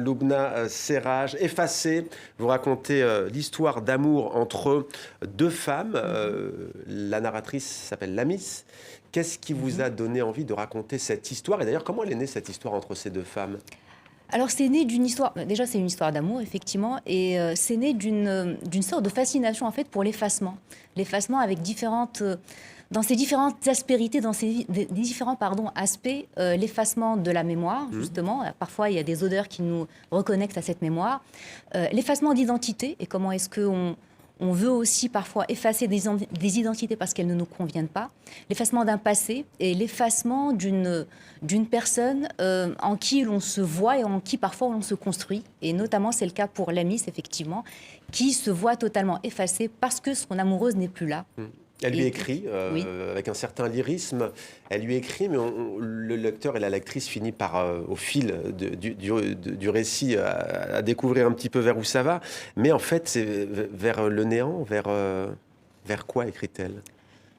Loubna Serraj, Effacé, vous racontez l'histoire d'amour entre deux femmes. La narratrice s'appelle Lamis. Qu'est-ce qui vous a donné envie de raconter cette histoire? Et d'ailleurs, comment elle est née, cette histoire entre ces deux femmes? Alors, c'est né d'une histoire. Déjà, c'est une histoire d'amour, effectivement, et c'est né d'une sorte de fascination, en fait, pour l'effacement. L'effacement avec différentes. Dans ses différentes aspérités, dans ses différents aspects, l'effacement de la mémoire, justement. Parfois, il y a des odeurs qui nous reconnectent à cette mémoire. L'effacement d'identité, et comment est-ce qu'on on veut aussi parfois effacer des identités parce qu'elles ne nous conviennent pas. L'effacement d'un passé et l'effacement d'une personne en qui l'on se voit et en qui parfois on se construit. Et notamment, c'est le cas pour Lamis, effectivement, qui se voit totalement effacée parce que son amoureuse n'est plus là. Elle lui écrit, oui, avec un certain lyrisme, elle lui écrit, mais le lecteur et la lectrice finissent par, au fil du récit, à découvrir un petit peu vers où ça va. Mais en fait, c'est vers le néant, vers quoi écrit-elle?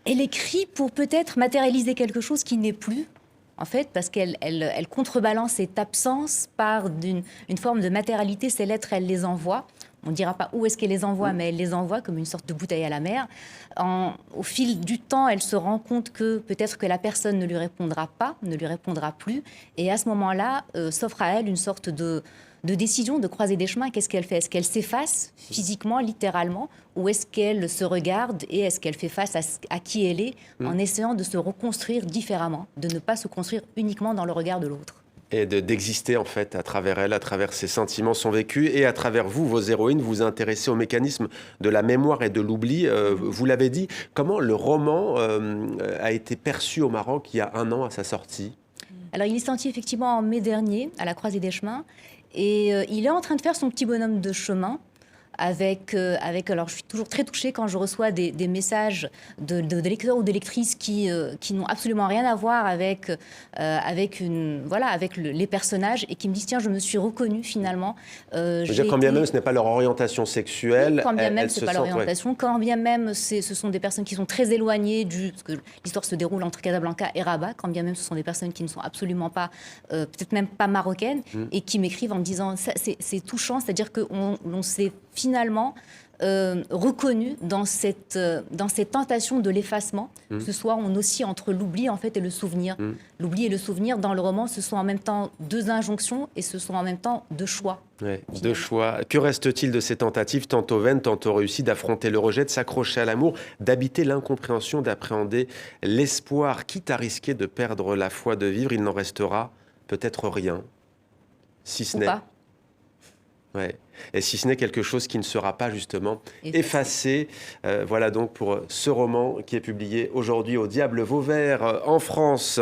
Elle écrit pour peut-être matérialiser quelque chose qui n'est plus, en fait, parce qu'elle contrebalance cette absence par une forme de matérialité. Ces lettres, elle les envoie. On ne dira pas où est-ce qu'elle les envoie, mais elle les envoie comme une sorte de bouteille à la mer. Au fil du temps, elle se rend compte que peut-être que la personne ne lui répondra pas, ne lui répondra plus. Et à ce moment-là, s'offre à elle une sorte de décision de croiser des chemins. Qu'est-ce qu'elle fait? Est-ce qu'elle s'efface physiquement, littéralement, ou est-ce qu'elle se regarde et est-ce qu'elle fait face à qui elle est en essayant de se reconstruire différemment, de ne pas se construire uniquement dans le regard de l'autre? Et d'exister en fait à travers elle, à travers ses sentiments, son vécu, et à travers vous, vos héroïnes, vous vous intéressez au mécanisme de la mémoire et de l'oubli. Vous l'avez dit, comment le roman a été perçu au Maroc il y a 1 an à sa sortie? Alors, il est sorti effectivement en mai dernier, à la Croisée des Chemins, et il est en train de faire son petit bonhomme de chemin. Alors, je suis toujours très touchée quand je reçois des messages de lecteurs ou de lectrices qui n'ont absolument rien à voir avec les personnages et qui me disent: tiens, je me suis reconnue finalement. Quand bien même ce n'est pas leur orientation sexuelle, oui, quand bien même ce n'est pas leur sentent, orientation, quand bien même ce sont des personnes qui sont très éloignées parce que l'histoire se déroule entre Casablanca et Rabat, quand bien même ce sont des personnes qui ne sont absolument pas, peut-être même pas marocaines, et qui m'écrivent en me disant: c'est touchant, c'est-à-dire qu'on s'est finalement reconnu dans cette tentation de l'effacement. Ce soit on oscille entre l'oubli en fait et le souvenir. L'oubli et le souvenir dans le roman, ce sont en même temps deux injonctions et ce sont en même temps deux choix. Ouais, deux choix. Que reste-t-il de ces tentatives, tantôt vaines, tantôt réussies, d'affronter le rejet, de s'accrocher à l'amour, d'habiter l'incompréhension, d'appréhender l'espoir, quitte à risquer de perdre la foi de vivre? Il n'en restera peut-être rien, si ce n'est... Ouais. Et si ce n'est quelque chose qui ne sera pas justement effacé. Voilà donc pour ce roman qui est publié aujourd'hui au Diable Vauvert en France.